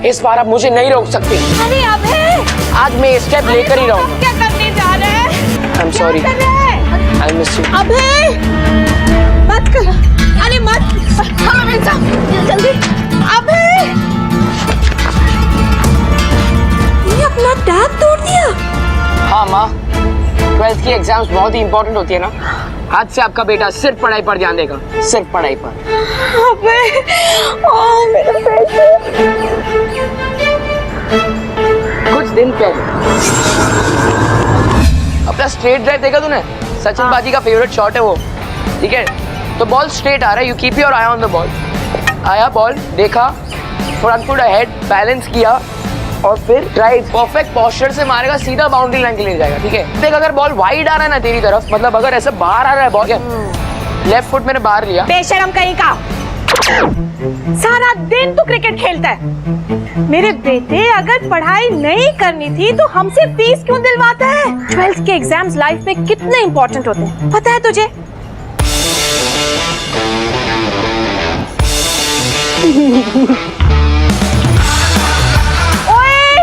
इस बार आप मुझे नहीं रोक सकती। अरे अबे, आज मैं ये स्टेप लेकर ही रहूंगा। क्या करने जा रहे हैं? I am sorry, I miss you. अबे मत कर, अरे मत, जल्दी। अबे ये अपना टैब तोड़ दिया। हाँ माँ, 12th की एग्जाम्स बहुत ही इंपॉर्टेंट होती है ना। आज से आपका बेटा सिर्फ पढ़ाई पर ध्यान देगा, सिर्फ पढ़ाई पर। अबे मेरे पैसे। कुछ दिन पहले अपना स्ट्रेट ड्राइव देखा तूने? सचिन बाजी का फेवरेट शॉट है वो, ठीक है? तो बॉल स्ट्रेट आ रहा है, you keep your I on the ball. आया बॉल, देखा, फ्रंट फुट अहेड, बैलेंस किया और फिर ड्राइव परफेक्ट पोस्चर से मारेगा, सीधा बाउंड्री लाइन के लिए जाएगा, ठीक है? देख अगर बॉल वाइड आ रहा है ना तेरी तरफ, मतलब अगर ऐसे बाहर आ रहा है बॉल, लेफ्ट फुट मैंने बाहर लिया। बेशरम कहीं का, सारा दिन तू क्रिकेट खेलता है। मेरे बेटे अगर पढ़ाई नहीं करनी थी तो हमसे फीस क्यों दिलवाता है? 12th के एग्जाम्स लाइफ में कितने इंपॉर्टेंट होते हैं, पता है तुझे? ओए,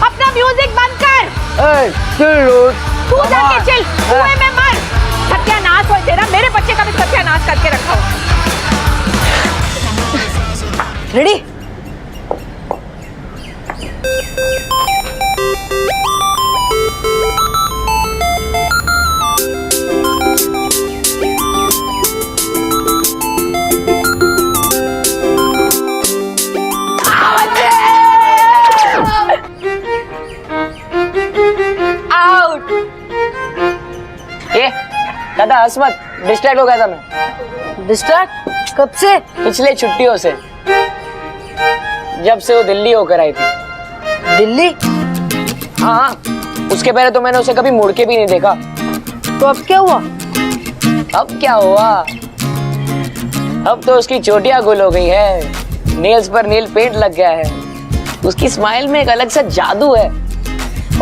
अपना म्यूजिक बंद कर। तू जाके चिल, कुएं में मर। सत्यानाश हो तेरा, मेरे बच्चे का भी सत्यानाश करके रखा हो। रेडी? आउट। ये दादा हंस मत, डिस्ट्रैक्ट हो गया था मैं। डिस्ट्रैक्ट कब से? पिछले छुट्टियों से, जब से वो दिल्ली होकर आई थी। दिल्ली? हाँ, उसके पहले तो मैंने उसे कभी मुड़ के भी नहीं देखा। तो अब क्या हुआ? अब क्या हुआ? अब तो उसकी चोटियां गुल हो गई है, नेल्स पर नेल पेंट लग गया है, उसकी स्माइल में एक अलग सा जादू है।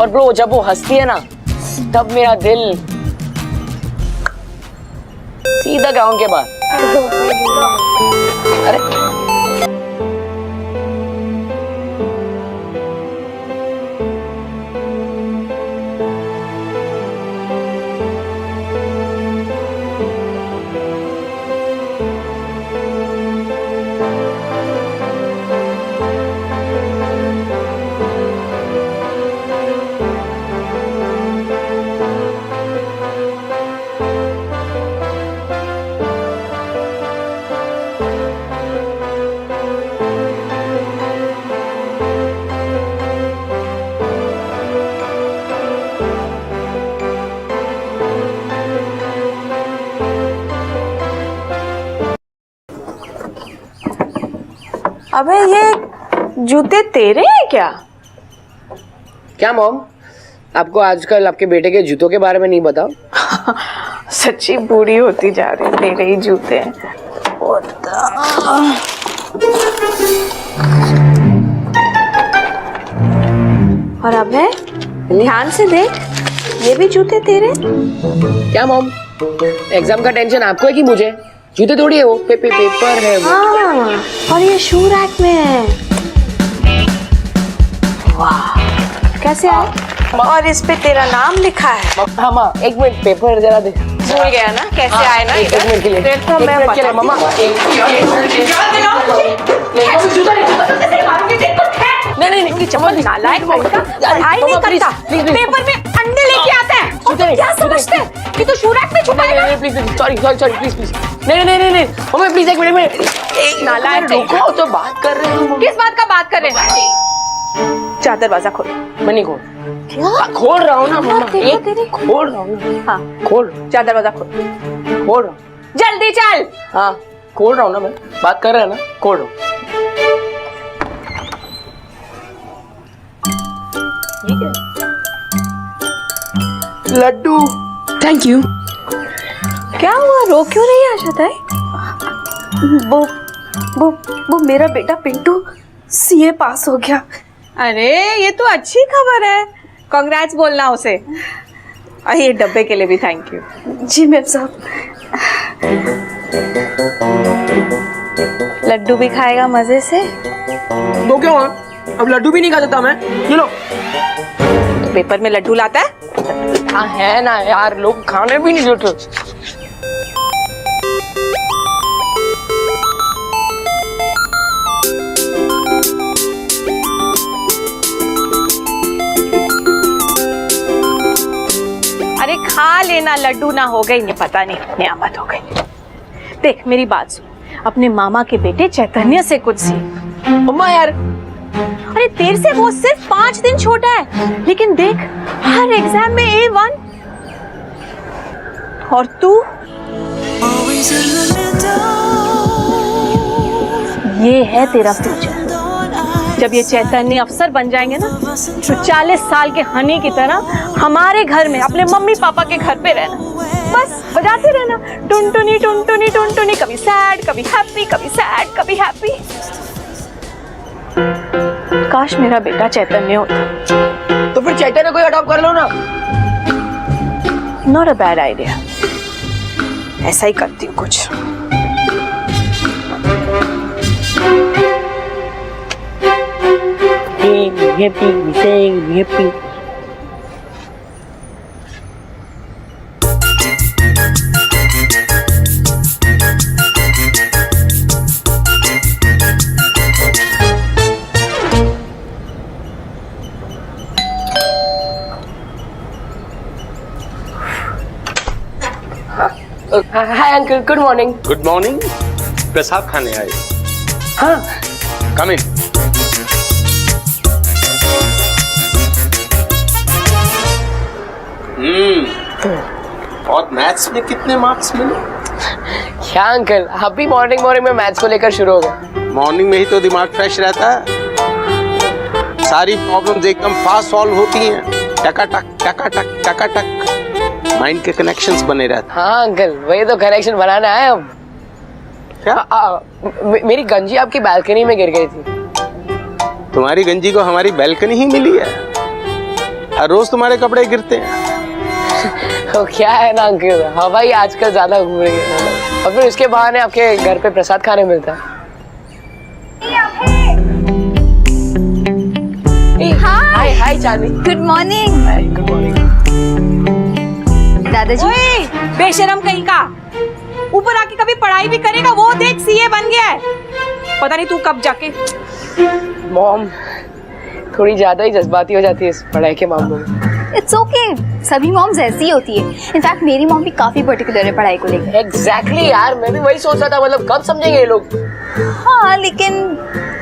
और ब्रो जब वो हंसती है ना, तब मेरा दिल सीधा ग्राउंड के बाहर। अरे अबे ये जूते तेरे हैं क्या? क्या मॉम, आपको आजकल आपके बेटे के जूतों के बारे में नहीं पता? सच्ची बूढ़ी होती जा रही, तेरे ही जूते हैं। और अब है, ध्यान से देख, ये भी जूते तेरे? क्या मॉम, एग्जाम का टेंशन आपको है कि मुझे? जूते थोड़ी है वो, पेपर है वो। हाँ, और ये शू रैक में है। वाह, कैसे आए? और इस पे तेरा नाम लिखा है। हाँ माँ, एक मिनट, पेपर जरा दे। भूल गया ना कैसे आए ना? एक मिनट के लिए, फिर तो मैं एक मिनट के लिए मामा। नहीं, चप्पल नालायक लड़का, पढ़ाई नहीं करता, पेपर में अंडे लेके आता है। और तुम क्या समझते हैं कि तू शू रैक में छुपाएगा? Please, sorry, please. नहीं, मम्मी प्लीज एक मिनट। नालायक, रुको, तो बात कर रहे हो। किस बात का बात कर रहे हैं? जा दरवाजा खोल। मैं नहीं खोल। क्या? खोल रहा हूँ ना मम्मा, तेरी खोल रहा हूँ ना। हाँ, खोल, जा दरवाजा खोल। खोल रहा हूँ। जल्दी चल। हाँ, खोल रहा हूँ ना मैं, बात कर रहे हैं ना, खोल रहा हूँ। Laddu, thank you. क्या हुआ, रो क्यों रही है आशा ताई? वो मेरा बेटा पिंटू सीए पास हो गया। अरे ये तो अच्छी खबर है, कांग्रेट्स बोलना उसे। और ये डब्बे के लिए भी थैंक यू। जी मैम साहब। लड्डू भी खाएगा मजे से? तो क्यों है? अब लड्डू भी नहीं खा सकता मैं। ये लो। तो पेपर में लड्डू लाता है? हाँ है ना यार, लोग खाने भी नहीं देते। अरे खा लेना, लड्डू ना हो गई, नहीं पता नहीं नियामत हो गई। देख मेरी बात सुन, अपने मामा के बेटे चैतन्य से कुछ सीख। अम्मा यार, अरे तेरे से वो सिर्फ 5 दिन छोटा है, लेकिन देख हर एग्जाम में A1। और तू ये है तेरा फ्यूचर। जब ये चैतन्य अफसर बन जाएंगे ना, तो 40 साल के हनी की तरह हमारे घर में अपने मम्मी पापा के घर पे रहना, बस बजाते रहना टुनटुनी टुनटुनी टुनटुनी, कभी सैड कभी हैप्पी, कभी सैड कभी हैप्पी। काश मेरा बेटा चैतन्य होता। तो फिर चैतन्य को अडॉप्ट कर लो ना। नॉट अ बैड आइडिया, ऐसा ही करती हूँ कुछ। Happy. Hi uncle, good morning. Good morning. प्रसाद खाने आए? हाँ कम इन। और मैथ्स में कितने मार्क्स मिले? क्या अंकल, आप भी मॉर्निंग में मैथ्स को लेकर शुरू हो गए? मॉर्निंग में ही तो दिमाग फ्रेश रहता है, सारी प्रॉब्लम्स एकदम फास्ट सॉल्व होती हैं, टकाटक टकाटक टकाटक, माइंड के कनेक्शंस बने रहते हैं। हाँ अंकल, वही तो कनेक्शन बनाना है अब। क्या? मेरी गंजी आपकी बालकनी में गिर गई थी। तुम्हारी गंजी को हमारी बैल्कनी ही मिली है, हर रोज तुम्हारे कपड़े गिरते हैं। तो क्या है ना अंकल, हवाई आजकल ज्यादा घूम रही है, और फिर उसके बहाने आपके घर पे प्रसाद खाने मिलता है। हाय हाय चांदी। Good morning good morning. दादाजी। ओए बेशरम कहीं का, ऊपर आके कभी पढ़ाई भी करेगा? वो देख सीए बन गया है, पता नहीं तू कब जाके। मॉम थोड़ी ज्यादा ही जज्बाती हो जाती है इस पढ़ाई के मामलों में। इट्स ओके, सभी मॉम्स ऐसी ही होती है। इनफैक्ट मेरी मॉम भी काफी पर्टिकुलर है पढ़ाई को लेकर। एग्जैक्टली यार, मैं भी वही सोच रहा था, मतलब कब समझेंगे ये लोग। हाँ लेकिन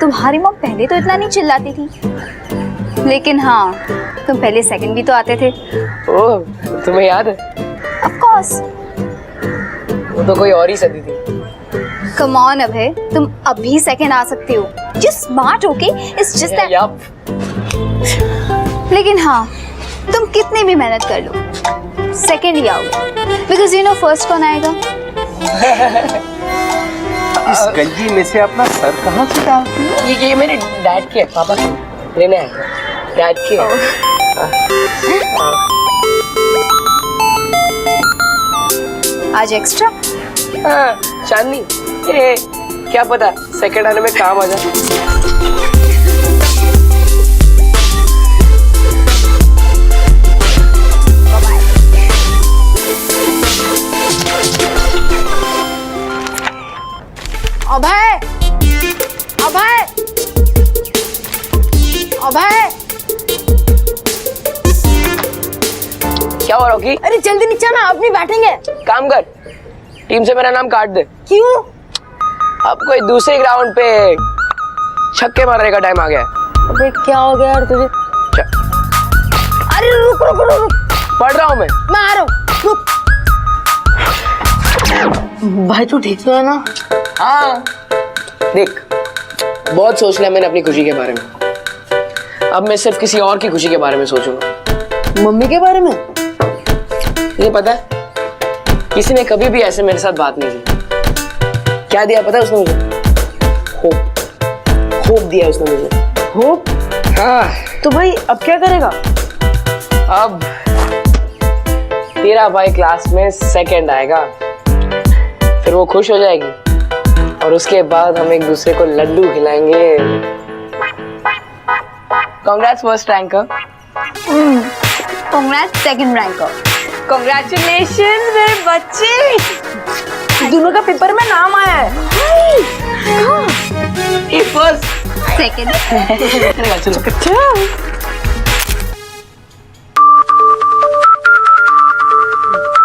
तुम्हारी मॉम पहले तो इतना नहीं चिल्लाती थी, लेकिन हाँ तुम पहले सेकंड भी तो आते थे। ओह, तुम्हें याद है? Of course. वो तो कोई और ही सदी थी। कम ऑन अभय, तुम अभी सेकंड आ सकते हो। Just smart okay, it's just that. Yup. लेकिन हाँ तुम कितनी भी मेहनत कर लो सेकंड ही आओगे, बिकॉज यू नो फर्स्ट कौन आएगा? इस गंजी में से अपना सर कहाँ से डालती हो? ये मेरे डैड के, पापा के लेने आए, डैड के। आज एक्स्ट्रा? हाँ चांदनी, ये क्या पता सेकंड आने में काम आ जाए। अभय, अभय, अभय, क्या हो रॉकी? अरे जल्दी नीचे ना, अब नहीं बैठेंगे। काम कर, टीम से मेरा नाम काट दे। क्यों? अब कोई दूसरे ग्राउंड पे छक्के मारने का टाइम आ गया है। अबे क्या हो गया यार तुझे? अरे रुक रुक रुक रुक, पढ़ रहा हूँ मैं आ रहा हूँ, रुक। भाई तू ठीक तो है ना? हाँ देख, बहुत सोच लिया मैंने अपनी खुशी के बारे में। अब मैं सिर्फ किसी और की खुशी के बारे में सोचूंगा। मम्मी के बारे में? ये पता है, किसी ने कभी भी ऐसे मेरे साथ बात नहीं की। क्या दिया पता है उसने मुझे? होप। होप दिया उसने मुझे। होप? हाँ। तो भाई अब क्या करेगा? अब तेरा भाई क्लास में सेकंड आएगा, फिर वो खुश हो जाएगी, और उसके बाद हम एक दूसरे को लड्डू खिलाएंगे। Congrats first ranker. Congrats second ranker. Congratulations मेरे बच्चे, दोनों का पेपर में नाम आया है। ये first. Second. चलो.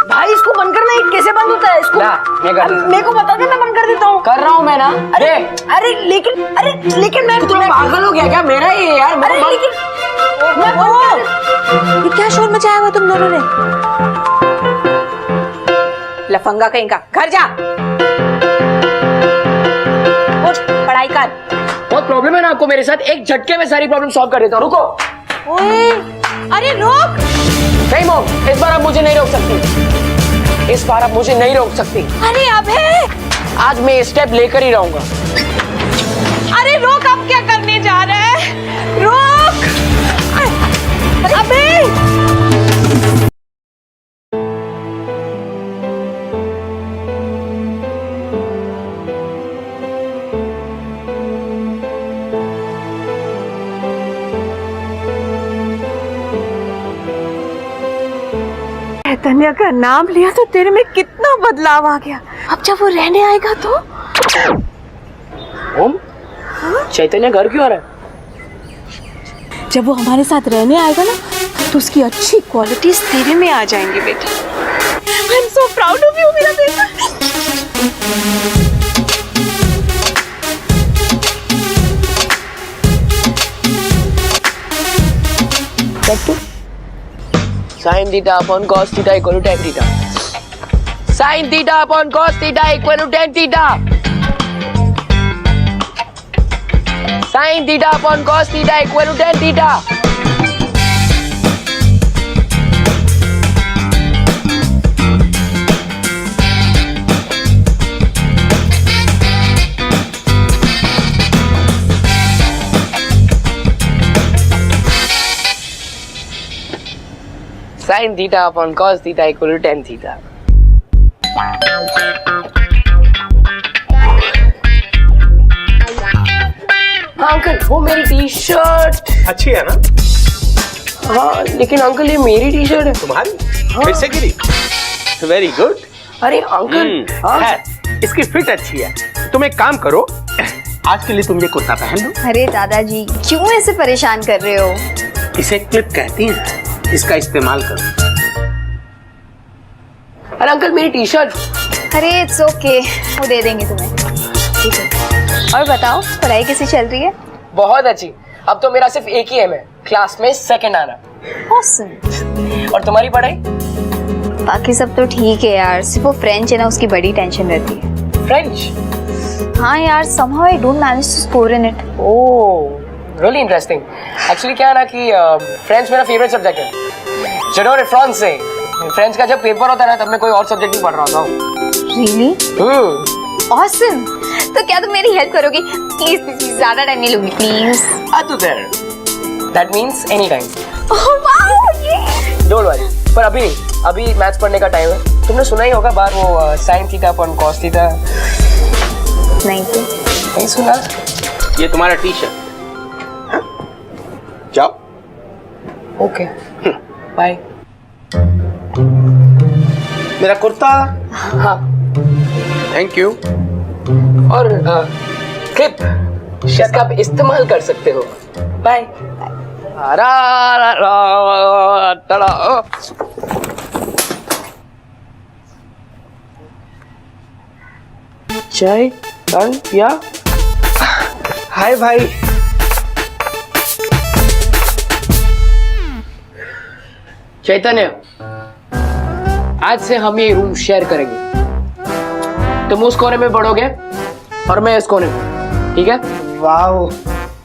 भाई इसको बंद करना है, कैसे बंद होता है इसको? ला, मैं कर देता हूँ। मेरे को बता दे, मैं बंद कर देता हूँ। कर रहा हूँ मैं ना. अरे लेकिन मैं तुम पागल हो गया क्या? मेरा ही है यार. अरे लेकिन मैं ये क्या शोर मचाया हुआ तुम दोनों ने? लफंगा कहीं का, घर जा, उठ पढ़ाई कर। बहुत प्रॉब्लम है ना आपको मेरे साथ. एक झटके में सारी प्रॉब्लम सॉल्व कर देता हूँ. रुको. ओए, अरे रोक। नहीं मॉम, इस बार आप मुझे नहीं रोक सकती. इस बार आप मुझे नहीं रोक सकती. अरे अबे, आज मैं स्टेप लेकर ही रहूंगा. अरे रोक, आप क्या करने जा रहे हैं? रोक। अबे चैतन्य का नाम लिया तो तेरे में कितना बदलाव आ गया। अब जब वो रहने आएगा तो? ओम, चैतन्य घर क्यों आ रहा है? जब वो हमारे साथ रहने आएगा ना, तो उसकी अच्छी क्वालिटीज तेरे में आ जाएंगी बेटा। I am so proud of you मेरा बेटा। Sin theta upon cos theta equal to tan theta. Sin theta upon cos theta equal to tan theta. Sin theta upon cos theta equal to tan theta. Sin theta upon cos theta equal to tan theta. हाँ uncle, वो मेरी T shirt अच्छी है ना? हाँ लेकिन uncle ये मेरी टी शर्ट है. तुम्हारी? फिर से गिरी? Very good. अरे अंकल हाँ है, इसकी फिट अच्छी है. तुम एक काम करो, आज के लिए तुम ये कुर्ता पहन लो. अरे दादाजी क्यों ऐसे परेशान कर रहे हो? इसे क्लिप कहती हैं. इसका इस्तेमाल करो. अरे अंकल मेरी टी शर्ट. अरे इट्स ओके, वो दे देंगे तुम्हें. ठीक है. और बताओ पढ़ाई कैसी चल रही है? बहुत अच्छी. अब तो मेरा सिर्फ एक ही एम है, क्लास में सेकंड आना. Awesome. और तुम्हारी पढ़ाई? बाकी सब तो ठीक है यार, सिर्फ वो फ्रेंच है ना, उसकी बड़ी टेंशन रहती है. फ्रेंच? हाँ यार, somehow I don't manage to score in it. Oh really interesting. Actually क्या है ना कि फ्रेंच मेरा फेवरेट सब्जेक्ट है. जनवरी फ्रांस से फ्रेंच का जब पेपर होता है ना, तब मैं कोई और सब्जेक्ट नहीं पढ़ रहा था. Really? Awesome. तो क्या तुम मेरी हेल्प करोगी? प्लीज प्लीज, ज्यादा टाइम नहीं लूंगी प्लीज. तो there that means any time. Oh wow, don't worry. पर अभी नहीं, अभी मैथ्स पढ़ने का टाइम है. तुमने सुना ही होगा बार वो sin theta upon cos theta. नहीं तो नहीं सुना? ये तुम्हारा टी शर्ट. जाओ. Okay bye. मेरा कुर्ता. हाँ थैंक यू. और क्लिप इसका आप इस्तेमाल कर सकते हो. बाय. चाय टन या. हाय भाई. चैतन्य, आज से हम ये रूम शेयर करेंगे. तुम उस कोने में पढ़ोगे और मैं इस कोने में. ठीक है? वाओ,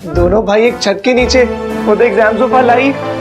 दोनों भाई एक छत के नीचे. वो तो एग्जाम्स ऑफ आवर लाइफ.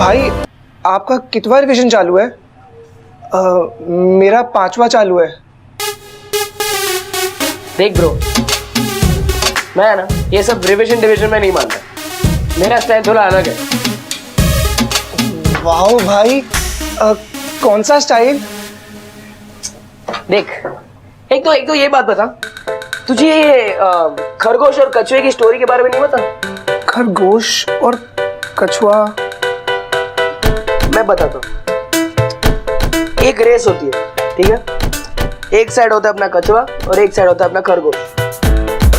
भाई आपका कितवा रिवीजन चालू है? मेरा 5वां चालू है। देख ब्रो, मैं ना ये सब रिविजन डिवीजन में नहीं मानता। मेरा स्टाइल थोड़ा अलग है। वाह भाई, कौन सा स्टाइल? देख, एक तो ये बात बता, तुझे ये खरगोश और कछुए की स्टोरी के बारे में नहीं पता? खरगोश और कछुआ? मैं बताता हूँ। एक रेस होती है, ठीक है? एक साइड होता है अपना कछुआ और एक साइड होता है अपना खरगोश।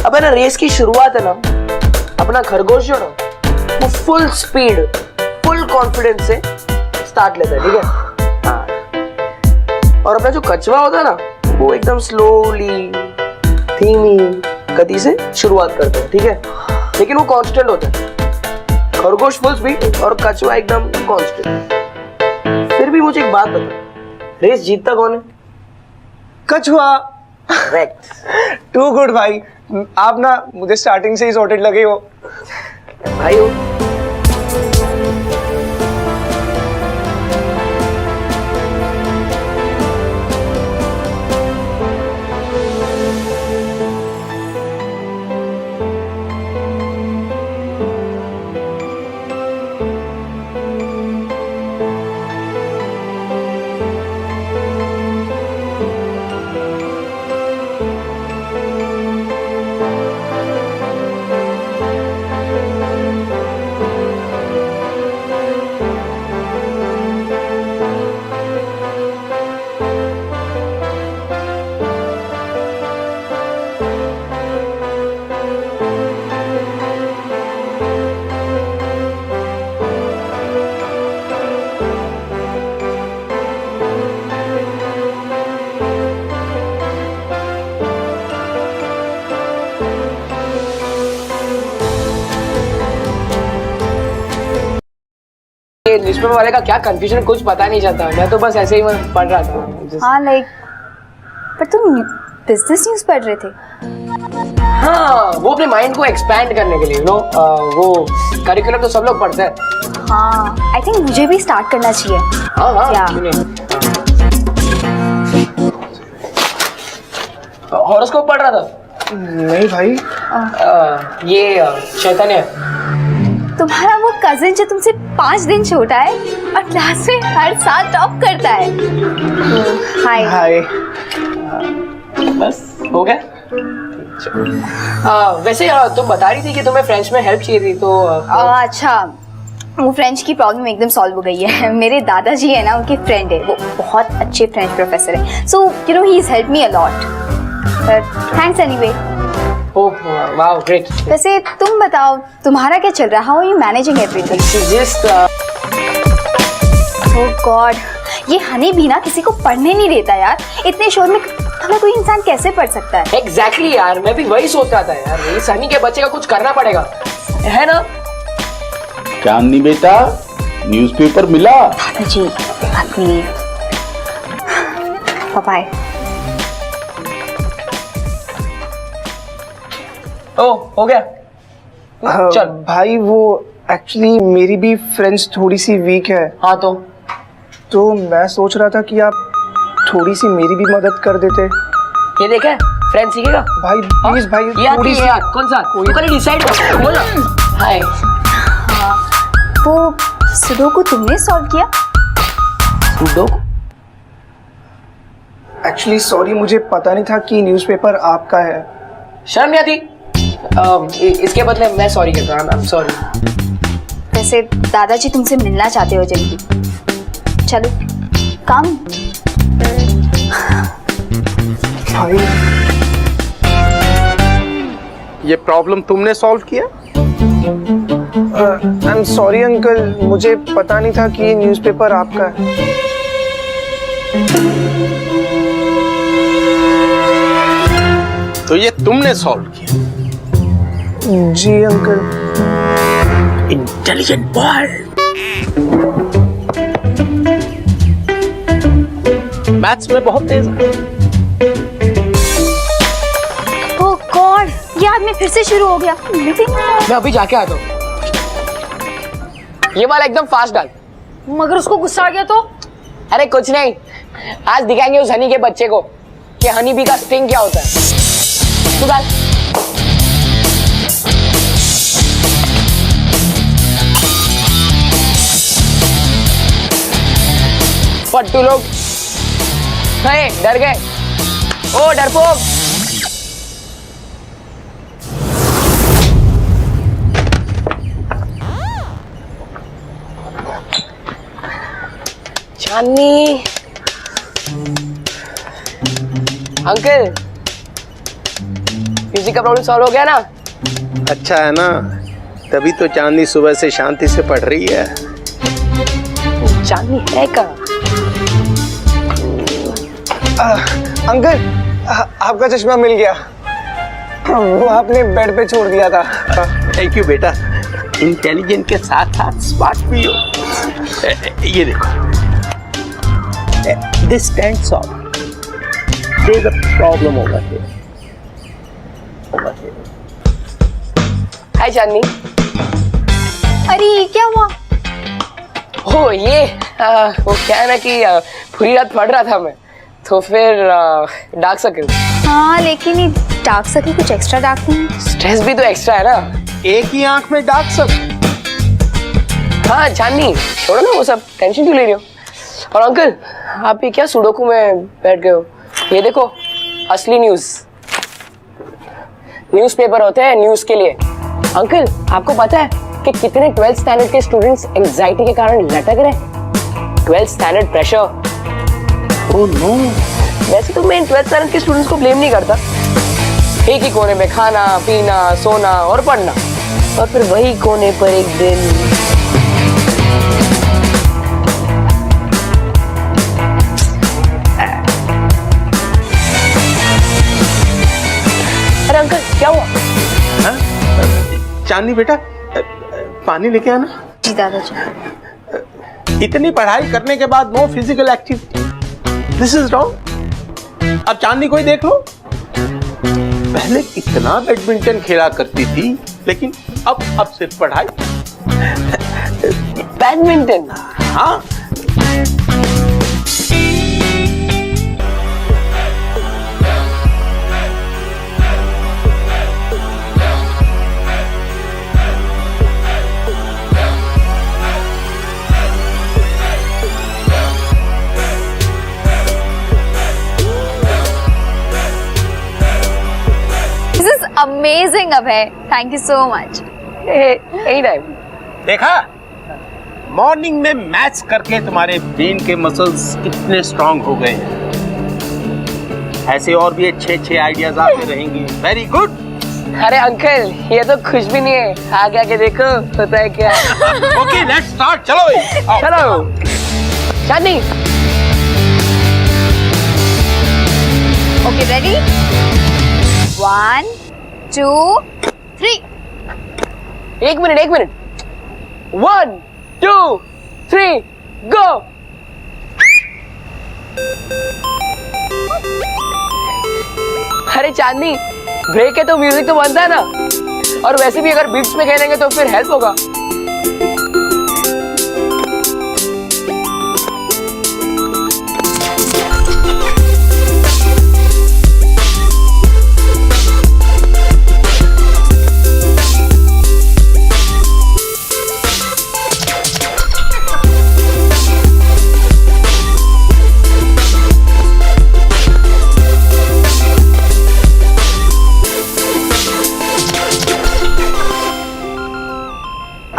अब है ना, रेस की शुरुआत है ना, अपना खरगोश जो ना, वो फुल स्पीड, फुल कॉन्फिडेंस से स्टार्ट लेता है, ठीक है? हाँ। और अपना जो कछुआ होता है ना, वो एकदम स्लोली, धीमी गति से शुरुआत करता है, ठीक है? लेकिन वो कांस्टेंट होता है। खरगोश फुल स्पीड और कछुआ एकदम कांस्टेंट। फिर भी मुझे एक बात बता, रेस जीतता कौन है? कछुआ। करेक्ट। टू गुड भाई, आप ना मुझे स्टार्टिंग से ही सॉर्टेड लगे हो। भाई हो। न्यूज़पेपर वाले का क्या कंफ्यूजन कुछ पता नहीं चलता। मैं तो बस ऐसे ही पढ़ रहा था। हाँ लाइक, पर तुम बिजनेस न्यूज़ पढ़ रहे थे? हाँ, वो अपने माइंड को एक्सपैंड करने के लिए, यू नो, वो करिकुलम तो सब लोग पढ़ते हैं। हाँ, आई थिंक मुझे भी स्टार्ट करना चाहिए। हाँ हाँ, क्या? क्यों नहीं? हॉरोस्कोप पढ़ रहा था? नहीं भाई। ये चैतन्य, तुम्हारा वो कजिन जो तुमसे 5 दिन छोटा है और क्लास में हर साल टॉप करता है। हाय। हाय। बस हो गया। वैसे तुम बता रही थी कि तुम्हें फ्रेंच में हेल्प चाहिए थी, तो अच्छा, वो फ्रेंच की प्रॉब्लम एकदम सॉल्व हो गई है। मेरे दादाजी है ना, उनके फ्रेंड है, वो बहुत अच्छे फ्रेंच प्रोफेसर है। So you know he is help me a lot. Thanks anyway. Oh wow, great. वैसे तुम बताओ, तुम्हारा क्या चल रहा है? How are you managing everything? Just oh god, ये हनी भी ना किसी को पढ़ने नहीं देता यार। इतने शोर में भला कोई इंसान कैसे पढ़ सकता है? एग्जैक्टली यार, मैं भी वही सोच रहा था यार, ये सनी के बच्चे का कुछ करना पड़ेगा, है ना? चांदनी बेटा, न्यूज़पेपर मिला? दादाजी, बात नहीं है। बाय। ओ, हो गया। चल। भाई वो एक्चुअली मेरी भी फ्रेंच थोड़ी सी वीक है, हाँ तो मैं सोच रहा था कि आप थोड़ी सी मेरी भी मदद कर देते। ये देखे, फ्रेंच सीखेगा भाई प्लीज भाई, ये थोड़ी आती सी। है यार, कौन सा? तू कल डिसाइड कर, बोल ना। हाय। वो सुडोकू तुमने सॉल्व किया? सुडोकू? एक्चुअली सॉरी, मुझे पता नहीं था कि न्यूज़पेपर आपका है। शर्म नहीं आती? इसके बदले मैं सॉरी कहता हूँ, आई एम सॉरी। वैसे दादाजी तुमसे मिलना चाहते हो जल्दी। चलो, काम। भाई ये प्रॉब्लम तुमने सॉल्व किया? आई एम सॉरी अंकल, मुझे पता नहीं था कि ये न्यूज़पेपर आपका है। तो ये तुमने सॉल्व किया? जी अंकल। Intelligent boy. मैथ्स में बहुत तेज है। ओह गॉड, ये आदमी फिर से शुरू हो गया। मीटिंग में मैं अभी जाके आता हूँ। ये वाला एकदम फास्ट डाल। मगर उसको गुस्सा आ गया तो? अरे कुछ नहीं, आज दिखाएंगे उस हनी के बच्चे को कि हनी बी का स्टिंग क्या होता है। तू डाल। पट्टू लोग नहीं डर गए। ओ डरपोक, चांदनी अंकल, म्यूजिक का प्रॉब्लम सॉल्व हो गया ना? अच्छा है ना, तभी तो चांदनी सुबह से शांति से पढ़ रही है। चांदनी है कहाँ? अंकल, आपका चश्मा मिल गया। वो आपने बेड पे छोड़ दिया था। थैंक यू बेटा, इंटेलिजेंट के साथ साथ स्मार्ट भी हो। ये देखो, this stands off, there is a problem over here. Hi Chandni. अरे ये क्या हुआ? ओ ये वो क्या है ना कि पूरी रात पढ़ रहा था मैं, तो फिर डार्क सर्कल। हाँ लेकिन ये डार्क सर्कल कुछ एक्स्ट्रा डार्क नहीं? स्ट्रेस भी तो एक्स्ट्रा है ना। एक ही आंख में डार्क सर्कल। हाँ चांदनी, छोड़ो ना वो सब, टेंशन क्यों ले रही हो? और अंकल, आप ये क्या सुडोकू में बैठ गए हो? ये देखो, असली न्यूज, न्यूज़पेपर होते हैं न्यूज के लिए। अंकल, आपको पता है कि कितने 12th स्टैंडर्ड के स्टूडेंट्स एंजाइटी के कारण लटक रहे? 12th standard pressure. Oh no. वैसे तो मैं 12th स्टैंडर्ड के स्टूडेंट्स को ब्लेम नहीं करता, एक ही कोने में खाना पीना सोना और पढ़ना, और फिर वही कोने पर एक दिन अरे अंकल क्या हुआ? हाँ? चांदनी बेटा, पानी लेके आना। जी दादाजी। इतनी पढ़ाई करने के बाद no physical activity, this is wrong. अब चांदनी को ही देख लो, पहले कितना बैडमिंटन खेला करती थी, लेकिन अब सिर्फ पढ़ाई। बैडमिंटन? हाँ। Amazing Abhay, thank you so much. Any time. देखा, मॉर्निंग में मैथ्स करके तुम्हारे ब्रेन के मसल्स कितने स्ट्रांग हो गए हैं। ऐसे और भी अच्छे आइडियाज आते रहेंगे। Very good. अरे अंकल, ये तो कुछ भी नहीं है, आगे आके देखो होता है क्या। ओके लेट्स स्टार्ट, चलो आओ। चलो चांदनी। Okay, ready? 1, 2, 3. एक मिनट 1, 2, 3 गो। अरे चांदनी, ब्रेक है तो म्यूजिक तो बनता है ना, और वैसे भी अगर बीट्स में खेलेंगे तो फिर हेल्प होगा।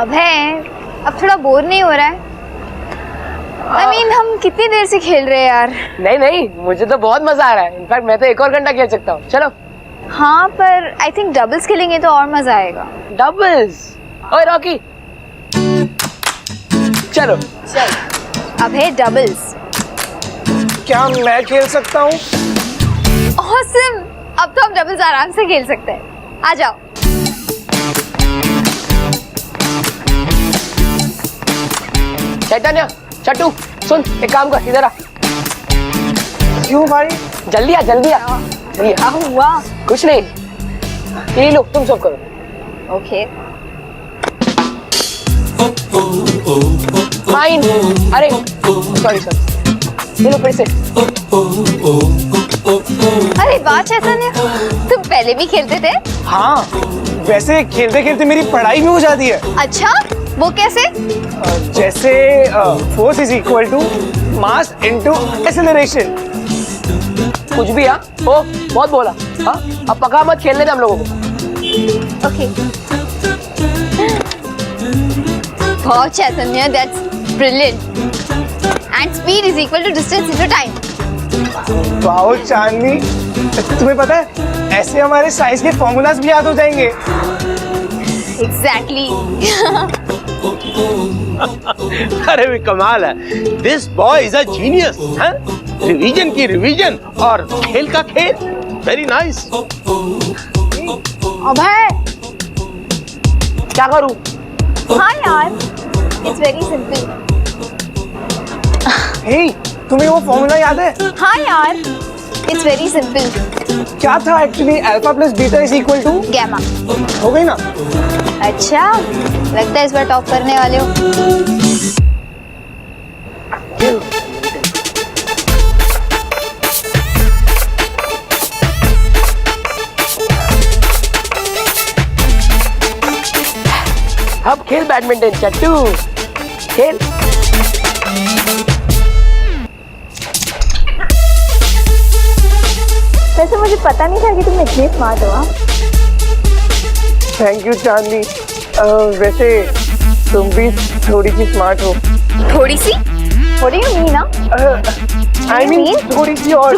अभय, अब थोड़ा बोर नहीं हो रहा है? I mean, हम कितनी देर से खेल रहे हैं यार? नहीं, मुझे तो बहुत मजा आ रहा है। इनफैक्ट मैं तो एक और घंटा खेल सकता हूँ। चलो। हाँ पर आई थिंक डबल्स खेलेंगे तो और मजा आएगा। डबल्स? ओए रॉकी, चलो। अभय डबल्स। क्या मैं खेल सकता हूँ? ऑसम, अब तो हम डबल्स आराम से खेल सकते हैं। आ जाओ। चैतन्य, चट्टू, सुन, एक काम कर, इधर आ। क्यों भाई? जल्दी आ। क्या हुआ? कुछ नहीं, ये लो, तुम सब करो। ओके। फाइन। अरे सॉरी सॉरी, लो फिर से। अरे वाह चैतन्य, तुम पहले भी खेलते थे? हाँ, वैसे खेलते खेलते मेरी पढ़ाई भी हो जाती है। अच्छा, वो कैसे? जैसे force is equal to mass into acceleration. कुछ भी। हाँ ओ बहुत बोला। हाँ अब पका मत खेलने दे हम लोगों को। ओके। वाह Chaitanya, that's brilliant. And speed is equal to distance into time. Wow Chandni, तुम्हें पता है ऐसे हमारे साइंस के फॉर्मूलाज भी याद हो जाएंगे। एग्जैक्टली। अरे भी कमाल है, this boy is a genius. Revision की रिवीजन और खेल का खेल, वेरी नाइस। अभय। क्या करूं? हाँ यार, इट्स वेरी सिंपल। हे, तुम्हें वो फॉर्मूला याद है? हाँ यार, इट्स वेरी सिंपल। क्या था actually? Alpha plus beta is equal to gamma. हो गई ना? अच्छा, लगता है इस बार टॉप करने वाले हो। अब खेल बैडमिंटन चट्टू, खेल। वैसे मुझे पता नहीं था कि तुम इतने स्मार्ट हो। थैंक यू चांदनी। वैसे तुम भी थोड़ी सी स्मार्ट हो। थोड़ी सी? थोड़ी नहीं ना? आई मीन थोड़ी सी और।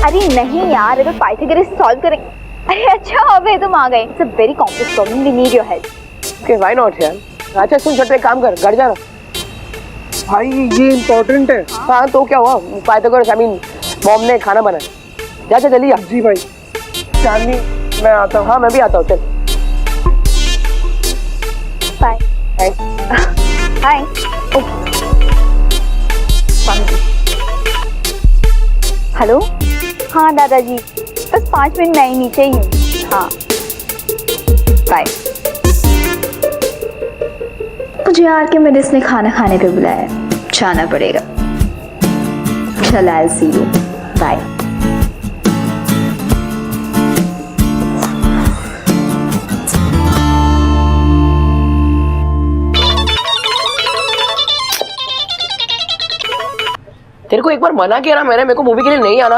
अरे नहीं यार, अगर पाइथागोरस सॉल्व करें। अरे अच्छा अबे तुम आ गए। It's a very complex problem, we need your help. Okay why not यार। अच्छा सुन छोटे, काम कर, घर जा। भाई ये इम्पोर्टेंट है। हाँ तो क्या हुआ? पाइथागोरस आई मीन मॉम ने खाना बनाया। जा जल्दी आ। जी भाई। चांदनी मैं आता हूँ। हाँ मैं भी आता हूँ, चल। बाय। हाय। हेलो। हाँ दादाजी, बस 5 मिनट मैं ही नीचे ही हूँ। हाँ बाय। मुझे यार के मेडिस ने खाना खाने पे बुलाया, जाना पड़ेगा। चल आई सी यू, बाय। तेरे को एक बार मना किया ना मैंने, मेरे को मूवी के लिए नहीं आना।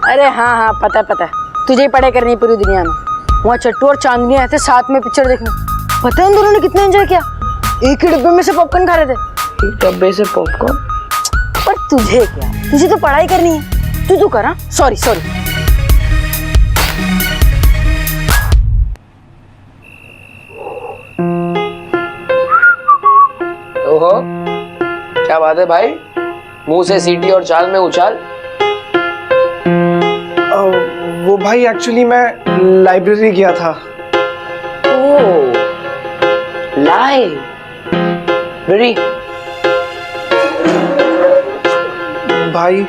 अरे हाँ हाँ पता है, तुझे ही पढ़ाई करनी है पूरी दुनिया में। वहाँ चट्टू और चांदनी आए थे साथ में पिक्चर देखने। पता है उन दोनों ने कितना एंजॉय किया। एक ही डिब्बे में से पॉपकॉर्न खा रहे थे। एक डब्बे से पॉपकॉर्न? पर तुझे क्या, तुझे तो पढ़ाई करनी है। तू करा। सॉरी। ओहो क्या बात है भाई, मुंह से सीटी और चाल में उछाल। वो भाई एक्चुअली मैं लाइब्रेरी गया था। ओह लाइब्रेरी। भाई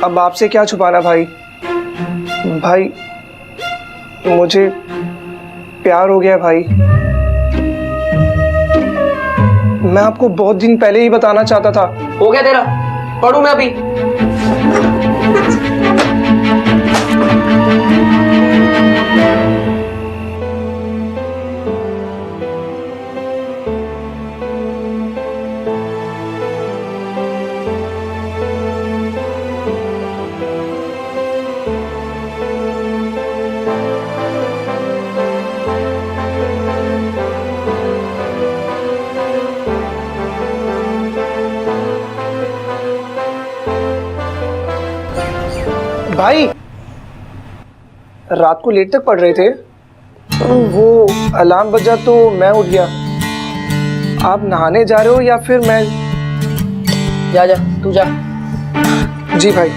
अब आपसे क्या छुपाना भाई। भाई मुझे प्यार हो गया भाई। मैं आपको बहुत दिन पहले ही बताना चाहता था। हो गया तेरा? पढ़ूं मैं अभी? भाई रात को लेट तक पढ़ रहे थे, वो अलार्म बजा तो मैं उठ गया। आप नहाने जा रहे हो या फिर मैं? जा तू जा। जी भाई।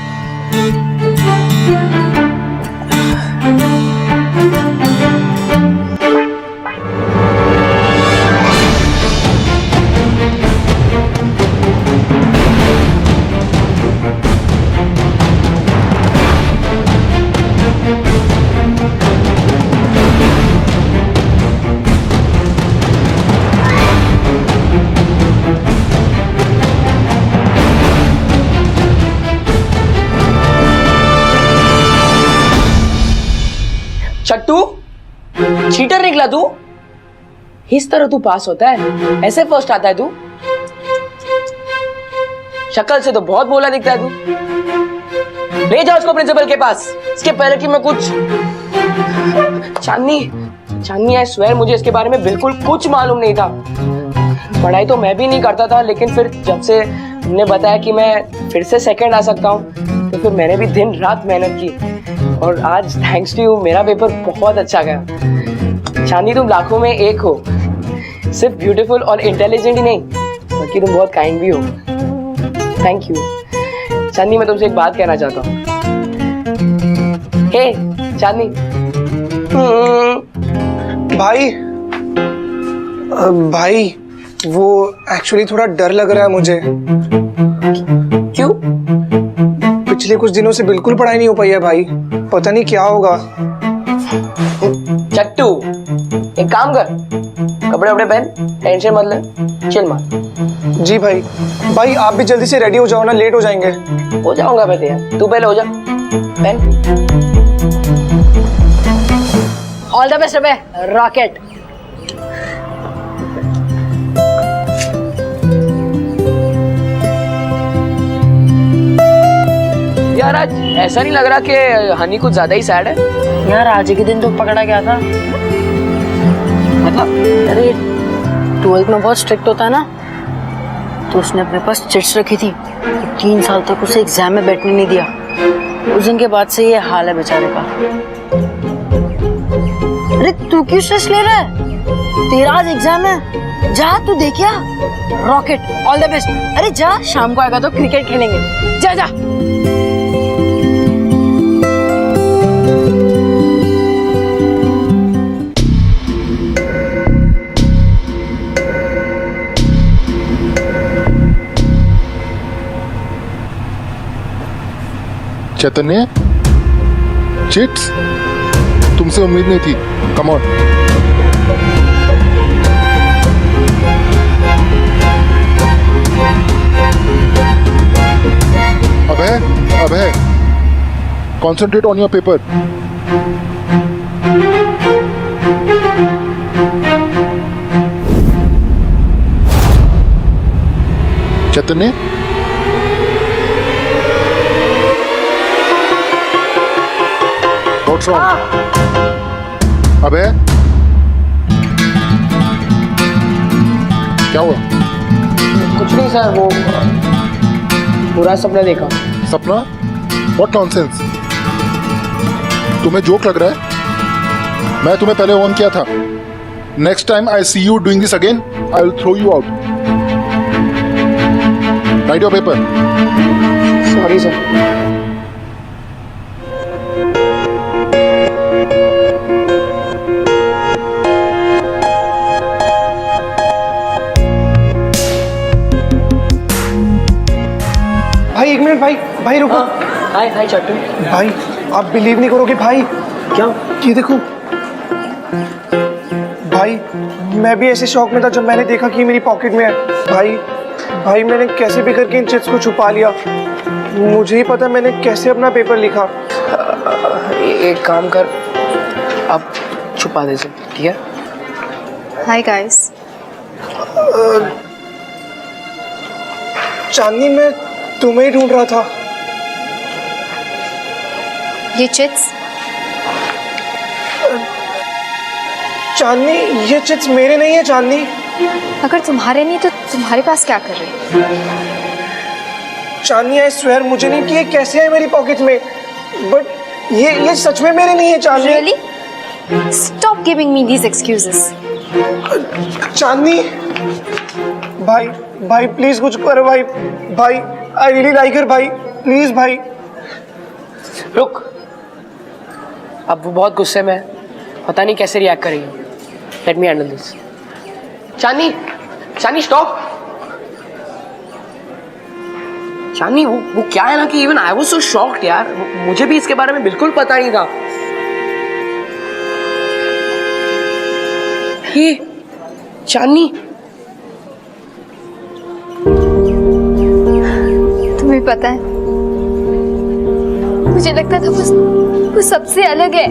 चट्टू, चीटर निकला तू। इस तरह तू पास होता है? ऐसे फर्स्ट आता है तू? शक्ल से तो बहुत बोला दिखता है तू। ले जाओ उसको प्रिंसिपल के पास, इसके पहले कि मैं कुछ। चांदनी आई स्वेयर मुझे इसके बारे में बिल्कुल कुछ मालूम नहीं था। पढ़ाई तो मैं भी नहीं करता था, लेकिन फिर जब से तुमने बताया कि मैं फिर से सेकंड आ सकता हूँ, तो फिर मैंने भी दिन रात मेहनत की और आज थैंक्स टू यू मेरा पेपर बहुत अच्छा गया। चांदनी तुम लाखों में एक हो, सिर्फ ब्यूटीफुल और इंटेलिजेंट ही नहीं बल्कि तुम बहुत काइंड भी हो। थैंक यू चांदनी। मैं तुमसे एक बात कहना चाहता हूँ। हे चांदनी। भाई वो एक्चुअली थोड़ा डर लग रहा है मुझे। क्यों? पिछले कुछ दिनों से बिल्कुल पढ़ाई नहीं हो पाई है भाई, पता नहीं क्या होगा। चट्टू एक काम कर, कपड़े वपड़े पहन, टेंशन मत ले, चिल मार। जी भाई। भाई आप भी जल्दी से रेडी हो जाओ ना, लेट हो जाएंगे। हो जाऊंगा मैं तैयार, तू पहले हो जा। पहन। ऑल द बेस्ट अबे रॉकेट। यार आज ऐसा नहीं लग रहा कि हनी कुछ ज्यादा ही सैड है? यार आज के दिन तो पकड़ा गया था। मतलब? अरे 12th में बहुत स्ट्रिक्ट होता है ना, तो उसने अपने पास चिट्स रखी थी। 3 साल तक उसे एग्जाम में बैठने नहीं दिया। उस दिन के बाद से ये हाल है बेचारे का। अरे तू क्यों स्ट्रेस ले रहा है? तेरा आज एग्जाम है, जा तू देख क्या। Rocket all the best. अरे जा, शाम को आएगा तो क्रिकेट खेलेंगे। जा जा। चैतन्य, चिट्स तुमसे उम्मीद नहीं थी। Come on. Abhay, concentrate on your paper. Chaitanya, What's wrong? अबे क्या हुआ? कुछ नहीं सर, वो पूरा सपना देखा। सपना? What nonsense? तुम्हें जोक लग रहा है? मैं तुम्हें पहले वार्न किया था। Next time I see you doing this again, I will throw you out. Write your paper. Sorry sir. भाई एक मिनट, भाई रुको। हाय चट्टू। भाई आप बिलीव नहीं करोगे भाई। क्या? ये देखो भाई, मैं भी ऐसे शौक में था जब मैंने देखा कि मेरी पॉकेट में है। भाई मैंने कैसे भी करके इन चिट्स को छुपा लिया। मुझे ही पता मैंने कैसे अपना पेपर लिखा। एक काम कर, अब छुपा दे से, ठीक है? Hi guys. चांदनी, मैं तुम्हें ही ढूंढ रहा था। ये चिट्स? चांदनी, ये चिट्स मेरे नहीं है चांदनी। अगर तुम्हारे नहीं तो तुम्हारे पास क्या कर रहे हैं? चांदनी आई स्वेयर मुझे नहीं कि ये कैसे है मेरी पॉकेट में, बट ये सच में मेरे नहीं है चांदनी। Really? Stop giving me these excuses. चांदनी, भाई प्लीज कुछ करो भाई आई रियली लाइक हर भाई, प्लीज भाई। रुक, अब वो बहुत गुस्से में है, पता नहीं कैसे रिएक्ट करेगी। Let me handle this. Chandni stop. Chandni वो क्या है ना कि even I was so shocked यार, मुझे भी इसके बारे में बिल्कुल पता नहीं था। ये चांदनी, तुम्हें पता है, मुझे लगता था वो सबसे अलग है,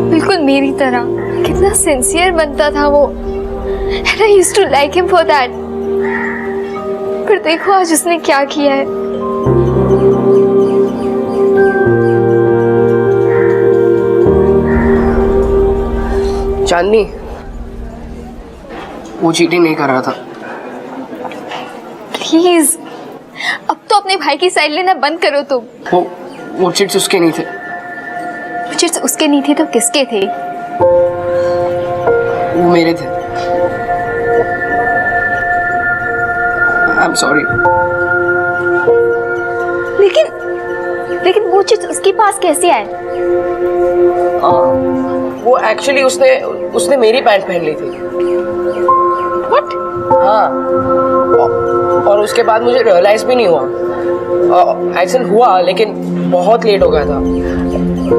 बिल्कुल मेरी तरह कितना सिंसियर बनता था वो, and I used to like him for that. पर देखो आज उसने क्या किया है। चांदनी, वो चीटिंग नहीं कर रहा था। प्लीज अब तो अपने भाई की साइड लेना बंद करो तुम। वो चिट्स उसके नहीं थे। चिट्स उसके नहीं थे तो किसके थे? वो मेरे थे। I'm sorry. लेकिन वो चिट्स उसके पास कैसे आए? वो एक्चुअली उसने मेरी पैंट पहन ली थी। What? हाँ, और उसके बाद मुझे रियलाइज भी नहीं हुआ। एक्सीडेंट हुआ लेकिन बहुत लेट हो गया था,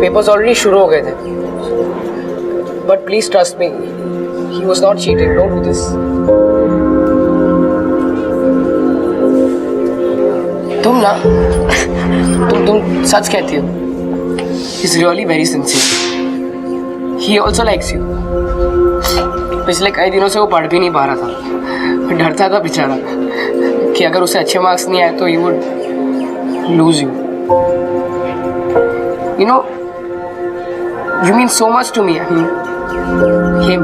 पेपर्स ऑलरेडी शुरू हो गए थे। But please trust me, he was not cheating, don't do this. तुम सच कहती हो। He is really very sincere. He also likes you. पिछले कई दिनों से वो पढ़ भी नहीं पा रहा था, डरता था बेचारा कि अगर उसे अच्छे मार्क्स नहीं आए तो he would lose you. You know, you mean so much to me, him.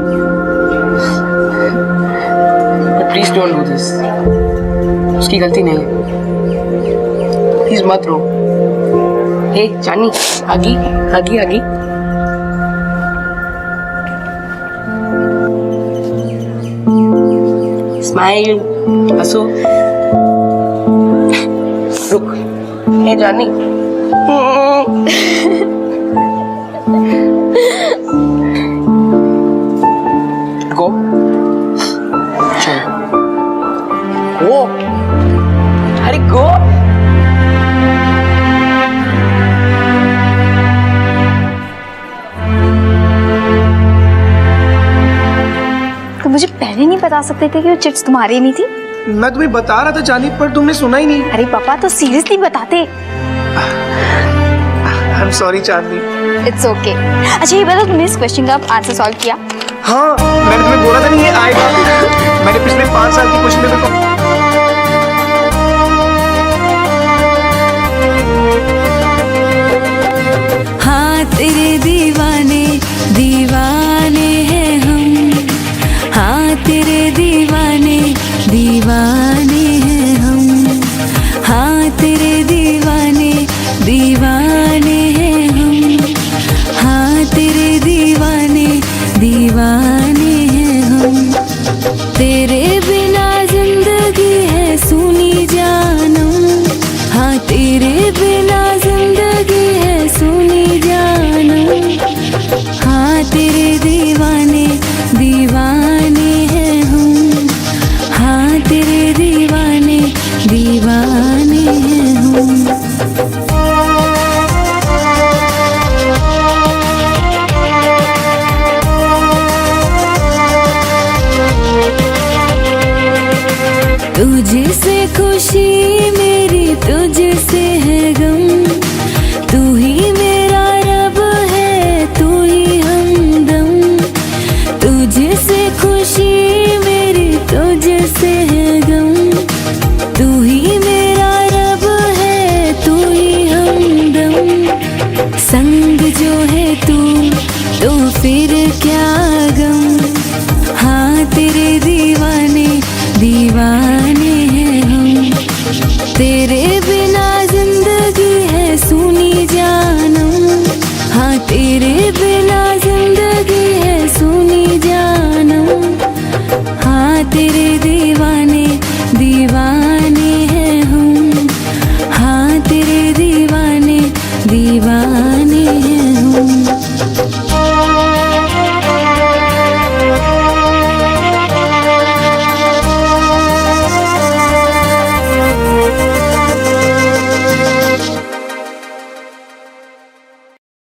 But please don't do this. उसकी गलती नहीं है, प्लीज मत रो। हे चांदनी, आगी। स्माइल, हंसो। रुक, हे जानी। गो, चल। गो, अरे गो। तो मुझे पहले नहीं बता सकते थे कि वो चिट्स तुम्हारी नहीं थी? मैं तुम्हें बता रहा था चांदी, पर तुमने सुना ही नहीं। अरे पापा तो सीरियसली बताते। आई एम सॉरी चांदी। It's okay. अच्छा ये बताओ, तुमने इस क्वेश्चन का आंसर सॉल्व किया? हाँ, मैंने तुम्हें बोला था नहीं ये आएगा। मैंने पिछले 5 साल की क्वेश्चन पेपर को हाँ तेरे दीवाने दीवाने हैं हम, हाँ तेरे दीवाने दीवाने हैं हम, हाँ तेरे दीवाने दीवाने हैं हम, हाँ तेरे दीवाने दीवाने हैं हम। तेरे बिना जिंदगी है सूनी जानम, हाँ तेरे बिना जिंदगी है सूनी जानम, हाँ तेरे दीवाने दीवाने हैं हम, हाँ तेरे दीवाने दीवाने हैं हम। तुझसे खुशी मेरी तुझसे है गम, तू ही मेरा रब है तू ही हमदम। तुझसे खुशी मेरी तुझसे है गम, तू ही मेरा रब है तू ही हमदम। संग जो है तू तो फिर क्या